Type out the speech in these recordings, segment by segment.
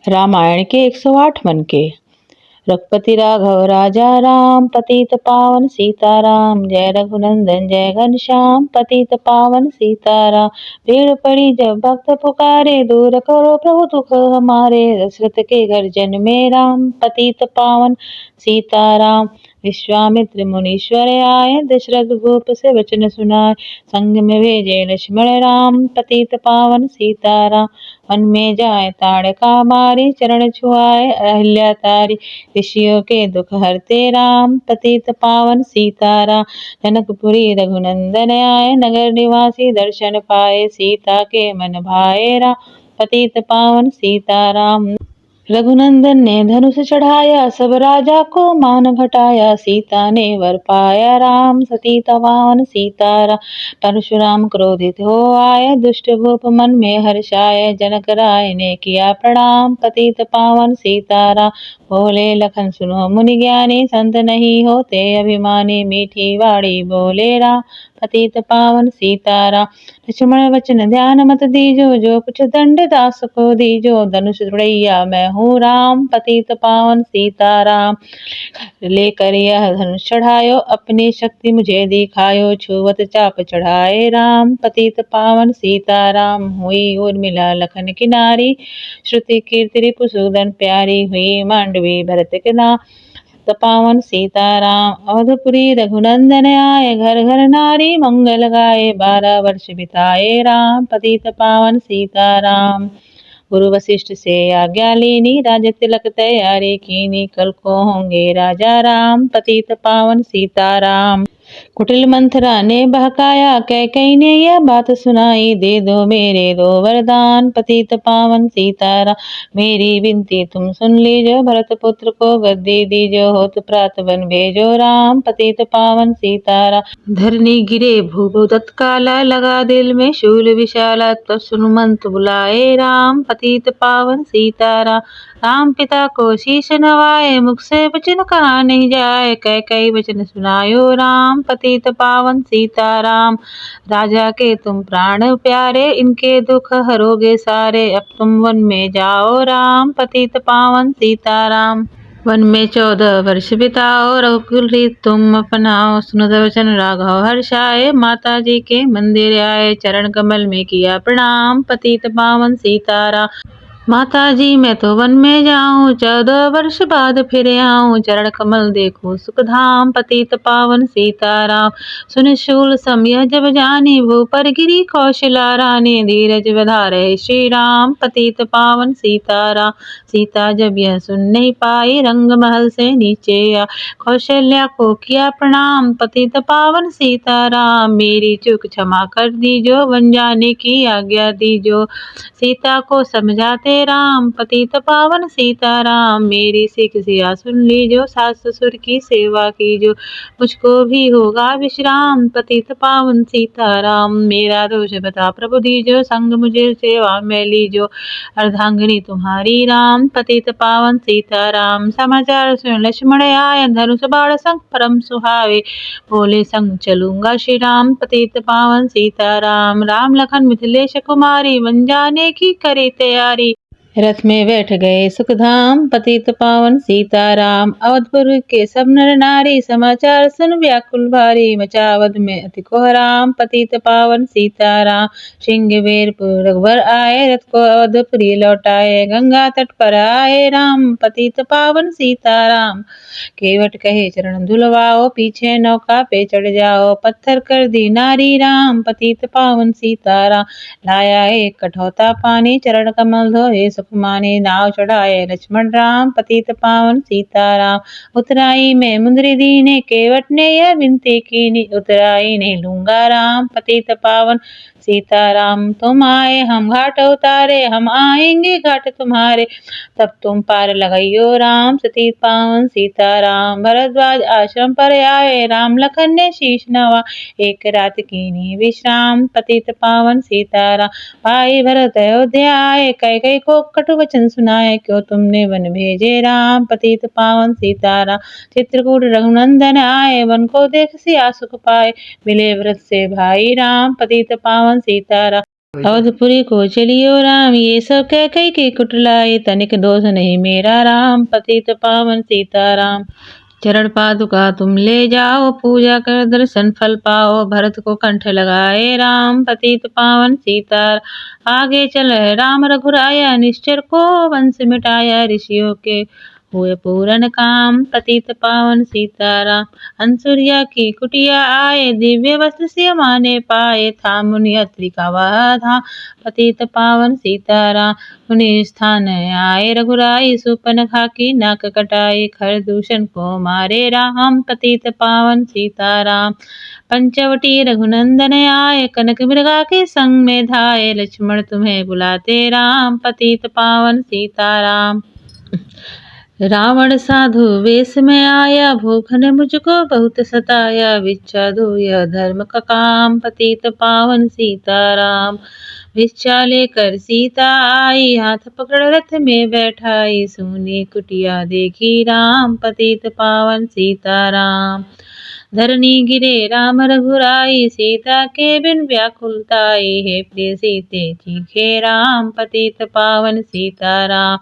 रामायण के 108 मन के। रघुपति राघव राजा राम, पतित पावन सीताराम। जय रघुनंदन जय घनश्याम, पतित पावन सीताराम। भीड़ पड़ी जब भक्त पुकारे, दूर करो प्रभु दुख हमारे। दशरथ के घर जन में राम, पतित पावन सीताराम। विश्वामित्र मुनीश्वर आए, दशरथ भूप से वचन सुनाए। संग में भेजे लक्ष्मण राम, पतित पावन सीताराम। वन में जाए ताड़का मारी, चरण छुआए अहिल्या तारी। ऋषियों के दुख हरते राम, पतित पावन सीताराम। जनकपुरी रघुनंदन आए, नगर निवासी दर्शन पाए। सीता के मन भाए राम, पतित पावन सीताराम। रघुनंदन ने धनुष चढ़ाया, सब राजा को मान घटाया। सीता ने वर पाया राम, सतीत पावन सीताराम। परशुराम क्रोधित हो आए, दुष्ट भूप मन में हर्षाए। जनक राय ने किया प्रणाम, पतित पावन सीताराम। बोले लखन सुनो मुनि ज्ञानी, संत नहीं होते अभिमानी। मीठी वाणी बोले राम, पतित पावन सीताराम। लक्ष्मण वचन ध्यान मत दीजो, जो कुछ दंड दास को दीजो। धनुष उड़ैया मैं हूँ राम, पतित पावन सीताराम। लेकर यह धनुष चढ़ायो, अपनी शक्ति मुझे दिखायो। छुवत चाप चढ़ाए राम, पतित पावन सीताराम। हुई उर्मिला लखन की नारी, श्रुति कीर्ति रिपु सूदन प्यारी। हुई मांडवी भरत के नाम, पावन सीताराम। अवधपुरी रघुनंदन आए, घर घर नारी मंगल गाए। 12 वर्ष बिताए राम, पतित पावन सीताराम। गुरु वशिष्ठ से आज्ञा लीनी, राज तिलक तैयारी कीनी। कल को होंगे राजा राम, पतित पावन सीताराम। कुटिल मंथरा ने बहकाया, कैकेयी ने यह बात सुनाई। दे दो मेरे 2 वरदान, पतित पावन सीताराम। मेरी विनती तुम सुन लीजो, भरत पुत्र को गद्दी दीजो। होत प्रात वन भेजो राम, पतित पावन सीताराम। धरनी गिरे भूभु तत्काला, लगा दिल में शूल विशाला। तब सुनुमंत बुलाए राम, पतित पावन सीताराम। राम पिता को शीश नवाए, मुख से वचन कहा नहीं जाए। कैकेयी वचन सुनायो राम, पतित पावन सीताराम। राजा के तुम प्राण प्यारे, इनके दुख हरोगे सारे। अब तुम वन में जाओ राम, पतित पावन सीताराम। वन में 14 वर्ष बिताओ, रघुकुल रीत तुम अपनाओ। सुनत वचन राघव हर्षाए, माता जी के मंदिर आए। चरण कमल में किया प्रणाम, पतित पावन सीताराम। माता जी मैं तो वन में जाऊं, 14 वर्ष बाद फिर आऊं। चरण कमल देखूं सुख धाम, पतित पावन सीताराम। सुन शूल समय जब जानी, भूपर गिरी कौशला रानी। धीरज बधारे श्री राम, पतित पावन सीताराम। सीता जब यह सुन नहीं पाई, रंग महल से नीचे आ। कौशल्या को किया प्रणाम, पतित पावन सीताराम। मेरी चूक क्षमा कर दीजो, वन जाने की आज्ञा दीजो। सीता को समझाते राम, पतित पावन सीताराम। मेरी सीख सिया सुन लीजो, सास ससुर की सेवा कीजो। मुझको भी होगा विश्राम, पतित पावन सीताराम। मेरा दोष बता प्रभु दीजो, संग मुझे सेवा में लीजो। अर्धांगिनी तुम्हारी राम, पतित पावन सीताराम। समाचार सुन लक्ष्मण आए, धनुष बाण संग परम सुहावे। बोले संग चलूंगा श्री राम, पतित पावन सीताराम। राम लखन मिथिलेश कुमारी, वन जाने की करे तैयारी। रथ में बैठ गए सुखधाम, पतित पावन सीताराम। अवधपुर के सब नर नारी, समाचार सुन व्याकुल भारी। मचा अवध में अति कोहराम, पतित पावन सीताराम। श्रृंगवेरपुर रघुवर आए, रथ को अवधपुरी लौटाए। गंगा तट पर आए राम, पतित पावन सीताराम। केवट कहे चरण धुलवाओ, पीछे नौका पे चढ़ जाओ। पत्थर कर दी नारी राम, पतित पावन सीताराम। लाया एक कठौता पानी, चरण कमल धोए सुख माने। नाव चढ़ाए लक्ष्मण राम, पतित पावन सीताराम। उतराई में मुंदरी दीने, केवट ने यह विनती कीनी। उतराई नहीं लूंगा राम, पतित पावन सीताराम। तुम आए हम घाट उतारे, हम आएंगे घाट तुम्हारे। तब तुम पार लगाइयो राम, पतित पावन सीताराम। भरद्वाज आश्रम पर आए, राम लखन ने शीश नवा। एक रात कीनी विश्राम, पतित पावन सीताराम। भाई भरत अयोध्या आए, कैकेयी को कटु वचन सुनाए। क्यों तुमने वन भेजे राम, पतित पावन सीताराम। चित्रकूट रघुनंदन आए, वन को देख सिया सुख पाए। मिले व्रत से भाई राम, पतित पावन सीताराम। अवधपुरी को चलियो राम, ये सब कह कई के कुटलाए, तनिक दोष नहीं मेरा राम, पतित पावन सीताराम। चरण पादुका तुम ले जाओ, पूजा कर दर्शन फल पाओ, भरत को कंठ लगाए राम, पतित पावन सीतार। आगे चल राम रघुराया, निश्चर को वंश मिटाया, ऋषियों के हुए पूरन काम, पतित पावन सीताराम। अंसुरिया की कुटिया आए, दिव्य वस्त्र से माने पाए, था मुनि अत्रि का वह धाम, पतित पावन सीताराम। मुनि स्थान आए रघुराई, सुपनखा की नाक कटाई, खरदूषण को मारे राम, पतित पावन सीताराम। पंचवटी रघुनंदन आए, कनक मृगा के संग में धाये, लक्ष्मण तुम्हें बुलाते राम, पतित पावन सीताराम। रावण साधु वेश में आया, भूख ने मुझको बहुत सताया, भिक्षा दो यह धर्म का काम, पतित पावन सीताराम। भिक्षा लेकर सीता आई, हाथ पकड़ रथ में बैठाई, सुनी कुटिया देखी राम, पतित पावन सीताराम। धरनी गिरे राम रघुराई, सीता के बिन व्याकुलताई, हे प्रिय सीते चीखे राम, पतित पावन सीताराम।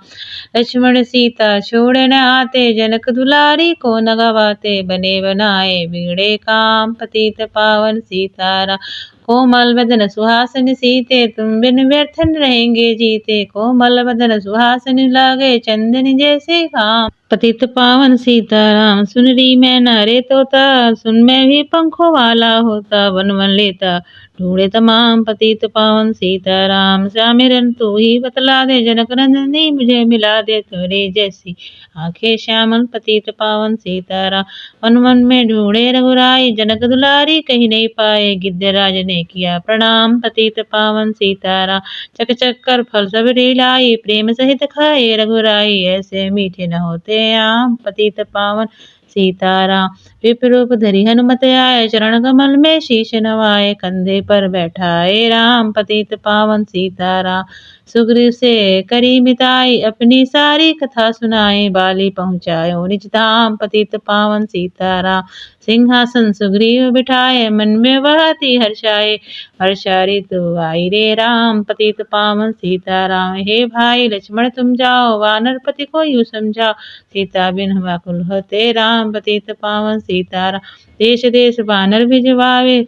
लक्ष्मण सीता छोड़ न आते, जनक दुलारी को न गवाते, बने बनाए बिगड़े काम, पतित पावन सीताराम। कोमल बदन सुहासन सीते, तुम बिन व्यर्थन रहेंगे जीते, कोमल बदन सुहासन लागे, चंदन जैसे घाम, पतित पावन सीताराम। सुन री मैं नारे तोता, सुन मैं भी पंखों वाला होता, वन वन लेता ढूंढे तमाम, पतित पावन सीताराम। श्यामिरन तू ही बतला दे, जनक नंदनी मुझे मिला दे, तेरे जैसी आंखें श्यामल, पतित पावन सीताराम। वन वन में ढूंढे रघुराई, जनक दुलारी कहीं नहीं पाए, गिद्धराज ने किया प्रणाम, पतित पावन सीताराम। चक चक कर फल सब लाई, प्रेम सहित खाए रघुराई, ऐसे मीठे न होते आम, पतित पावन सीताराम। विप्ररूप धरि हनुमत आए, चरण कमल में शीश नवाए, कंधे पर बैठाए राम, पतित पावन सीताराम। सुग्रीव से करी मिताई, अपनी सारी कथा सुनाई, बाली पहुँचायो निज धाम, पतित पावन सीताराम। सिंहासन सुग्रीव बिठाए, मन में वह अति हर्षाए, हर्षा ऋतु आई रे राम, पतित पावन सीताराम। हे भाई लक्ष्मण तुम जाओ, वानर पति को यूं समझाओ, सीता बिन व्याकुल होते राम, पतित पावन सीताराम। देश देश वानर भिजवावे,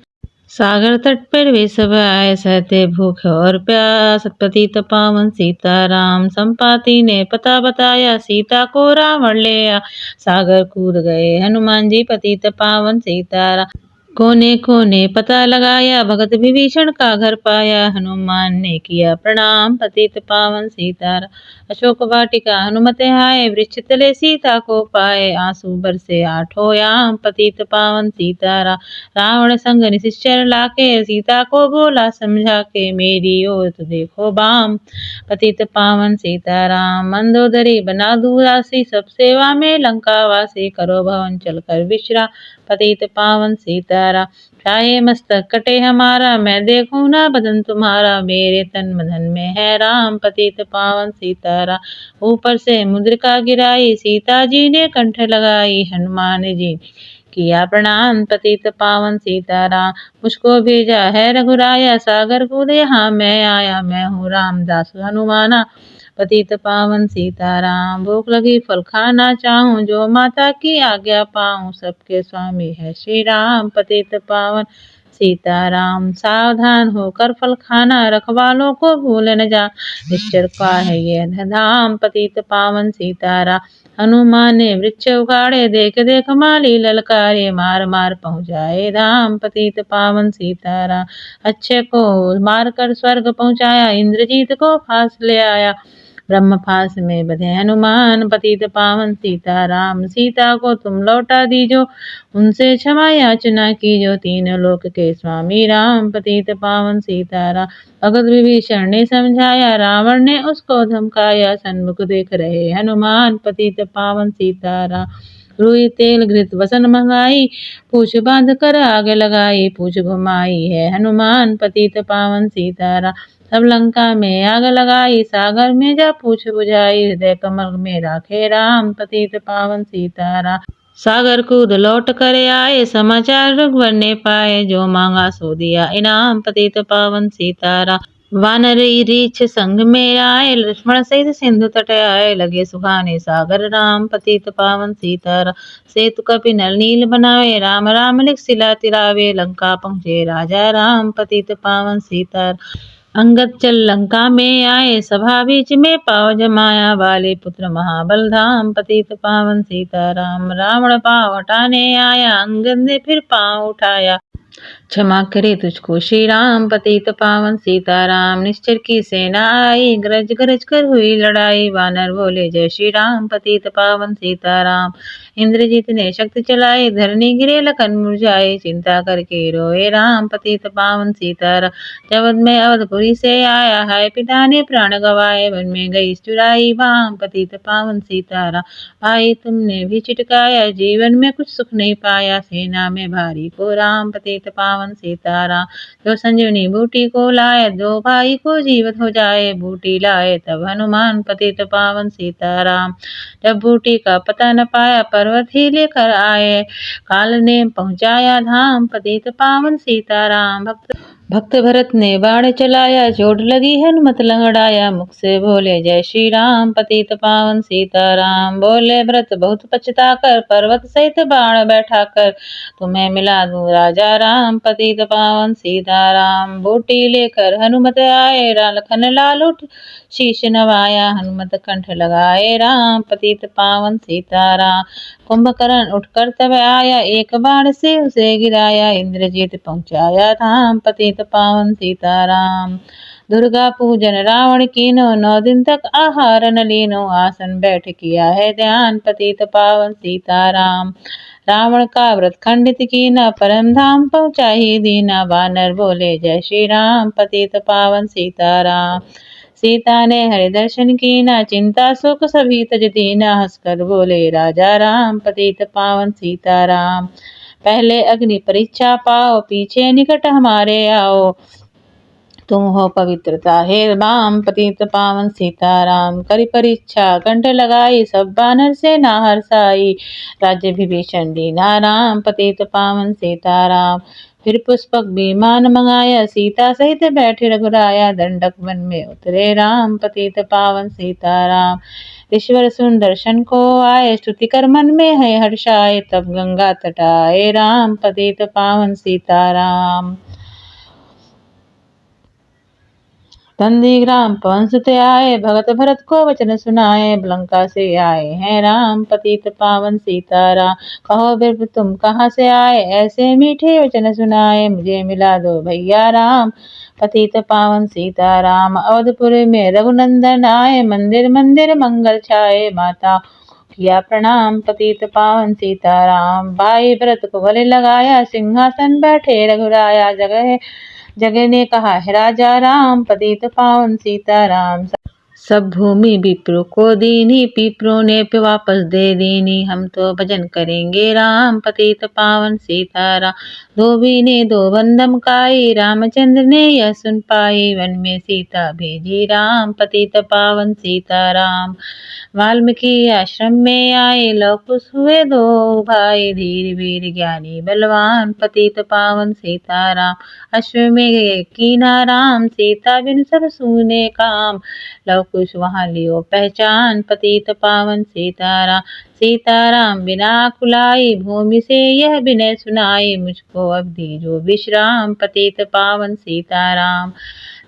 सागर तट पर वे सब आए, सहते भूख और प्यास, पतित पावन सीताराम। संपाति ने पता बताया, सीता को रावण ले आ, सागर कूद गए हनुमान जी, पतित पावन सीताराम। कोने कोने पता लगाया, भगत विभीषण का घर पाया, हनुमान ने किया प्रणाम, पतित पावन सीताराम। अशोक वाटिका हनुमत आए, वृक्ष तले सीता को पाए, आंसू बरसे आठों याम, पतित पावन सीताराम। रावण संग निश्चर लाके, सीता को बोला समझा के, मेरी ओर तो देखो बाम, पतित पावन सीताराम। मंदोदरी बना दूरासी, सब सेवा में लंका वासी, करो भवन चल कर विश्राम, पतित पावन सीताराम। चाहे मस्तक कटे हमारा, मैं देखूं ना बदन तुम्हारा, मेरे तन मदन में है राम, पतित पावन सीताराम। ऊपर से मुद्रिका गिराई, सीता जी ने कंठ लगाई, हनुमान जी किया प्रणाम, पतित पावन सीताराम। मुझको भेजा है रघुराया, सागर कूद यहाँ मैं आया, मैं हूँ रामदास हनुमाना, पतित पावन सीताराम। भूख लगी फल खाना चाहूं, जो माता की आज्ञा पाऊं, सबके स्वामी है श्री राम, पतित पावन सीताराम। सावधान होकर फल खाना, रखवालों को भूल न जा, निश्चर का है ये धाम, पतित पावन सीताराम। हनुमान ने वृक्ष उखाड़े, देख देख माली ललकारे, मार मार पहुँचाए धाम, पतित पावन सीताराम। अच्छे को मार कर स्वर्ग पहुँचाया, इंद्रजीत को फांस ले आया, ब्रह्म फांस में बंधे हनुमान, पतित पावन सीताराम। सीता को तुम लौटा दीजो, उनसे क्षमा याचना कीजो, तीन लोक के स्वामी राम, पतित पावन सीताराम। भगत विभीषण ने समझाया, रावण ने उसको धमकाया, सन्मुख देख रहे हनुमान, पतित पावन सीताराम। रुई तेल घृत वसन मंगाई, पूछ बांध कर आग लगाई, पूछ घुमाई है हनुमान, पतित पावन सीताराम। तब लंका में आग लगाई, सागर में जा पूछ बुझाई, हृदय कमल में राखे राम, पतित पावन सीताराम। सागर कूद लौट कर आए, समाचार रघुवर ने पाए, जो मांगा सो दिया इनाम, पतित पावन सीताराम। वानरी रीछ संग में आए, लक्ष्मण सहित सिंधु तट आए, लगे सुहाने सागर राम, पतित पावन सीताराम। सेतु कपि नल नील बनावे, राम राम लिख सिला तिरावे, लंका पहुँचे राजा राम, पतित पावन सीताराम। अंगद चल लंका में आए, सभा बीच में पाँव जमाया, वाले पुत्र महाबल धाम, पतित पावन सीताराम। रावण पाँव हटाने आया, अंगद ने फिर पाँव उठाया, क्षमा करे तुझको श्री राम, पतित पावन सीताराम। निश्चर की सेना आई, गरज गरज कर हुई लड़ाई, वानर बोले जय श्री राम, पतित पावन सीताराम। इंद्रजीत ने शक्ति चलाई, धरनी गिरे लखन मुरझाए, चिंता करके रोए राम, पतित पावन सीताराम। जब मैं अवधपुरी से आया, हाय पिता ने प्राण गवाए, वन में गई चुराई बाम, पतित पावन सीताराम। भाई तुमने भी चिटकाया, जीवन में कुछ सुख नहीं पाया, सेना में भारी को राम, पतित पावन सीताराम। जो संजीवनी बूटी को लाए, दो भाई को जीवित हो जाए, बूटी लाए तब हनुमान, पतित पावन सीताराम। जब बूटी का पता न पाया, पर्वत ही लेकर आए, काल ने पहुँचाया धाम, पतित पावन सीताराम। भक्त भरत ने बाण चलाया, चोट लगी हनुमत लंगड़ाया, मुख से बोले जय श्री राम, पतित पावन सीताराम। बोले भरत बहुत पछता कर, पर्वत सहित बाण बैठा कर, तुम्हें मिला दूं राजा राम, पतित पावन सीताराम। बूटी लेकर हनुमत आए, लखन लाल उठ शीश नवाया, हनुमत कंठ लगाए राम, पतित पावन सीताराम। कुंभकर्ण उठकर तब आया, एक बाण से उसे गिराया, इंद्रजीत पहुँचाया धाम, पतित पावन सीताराम। दुर्गा पूजन रावण कीनो, 9 दिन तक आहार न लीनो, आसन बैठ किया है ध्यान, पतित पावन सीताराम। रावण का व्रत खंडित कीना, परम धाम पहुँचा ही दीना, वानर बोले जय श्री राम, पतित पावन सीताराम। सीता ने हरि दर्शन कीना, चिंता सुख सभी तज दीना, हंसकर बोले राजा राम, पतित पावन सीताराम। पहले अग्नि परीक्षा पाओ, पीछे निकट हमारे आओ, तुम हो पवित्रता हे राम, पतित पावन सीताराम। करी परीक्षा कंठ लगाई, सब बानर से ना हर्षाई, राज्य विभीषण दीना राम, पतित पावन सीताराम। फिर पुष्पक विमान मंगाया, सीता सहित बैठे रघुराया, दंडक वन में उतरे राम, पतित पावन सीताराम। ईश्वर सुन दर्शन को आए, स्तुति कर मन में है हर्षाए, तब गंगा तट आए राम, पतित पावन सीताराम। नंदीग्राम पवन सुत आए, भगत भरत को वचन सुनाए, लंका से आए हैं राम, पतित पावन सीताराम। कहो बिरब तुम कहाँ से आए, ऐसे मीठे वचन सुनाए, मुझे मिला दो भैया राम, पतित पावन सीताराम। अवधपुर में रघुनंदन आए, मंदिर मंदिर मंगल छाए, माता किया प्रणाम, पतित पावन सीताराम। भाई भरत को गले लगाया, सिंहासन बैठे रघुराया, जगह ने कहा है राजा राम, पतित पावन सीताराम। सब भूमि विप्रो को दीनी, पिपरों ने पे वापस दे दीनी, हम तो भजन करेंगे राम, पतित पावन सीताराम। धोबी ने 2 बंदम काई, रामचंद्र ने यह सुन पाई, वन में सीता भेजी राम, पतित पावन सीताराम। वाल्मीकि आश्रम में आए, लव कुश हुए 2 भाई, धीर वीर ज्ञानी बलवान, पतित पावन सीताराम। अश्वमेघ कीना राम, सीता बिन सब सूने काम, लव कुश वहाँ लियो पहचान, पतित पावन सीताराम। सीताराम बिना कुलाई, भूमि से यह विनय सुनाई, मुझको अब दीजो विश्राम, पतित पावन सीताराम।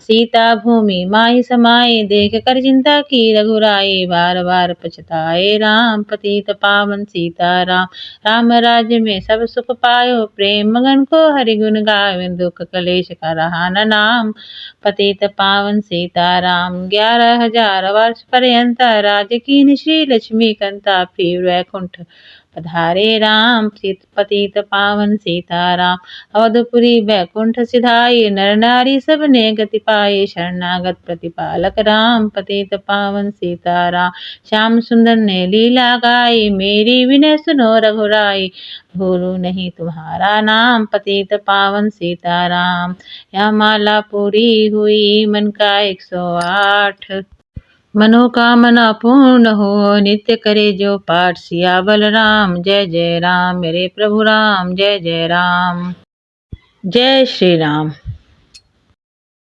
सीता भूमि माही समाई, देख कर चिंता की रघुराई, बार बार पछताए राम, पतित पावन सीताराम। राम राज्य में सब सुख पायो, प्रेम मगन को हरि गुण गावे, दुख कलेश का रहा न नाम, पतित पावन सीताराम। 11,000 वर्ष पर्यंत राज्य कीन श्री लक्ष्मी कंता, फिर वैकुंठ पधारे राम, पतित पावन सीताराम। अवधपुरी वैकुंठ सिधाई, नर नारी सब ने गति पाई, शरणागत प्रतिपालक राम, पतित पावन सीताराम। श्याम सुंदर ने लीला गाई, मेरी विनय सुनो रघुराई, भूलू नहीं तुम्हारा नाम, पतित पावन सीताराम। यह माला पूरी हुई मन का 108, मनोकामना पूर्ण हो, नित्य करे जो पाठ, सियावर राम जय जय राम, मेरे प्रभु राम जय जय राम। जय श्री राम।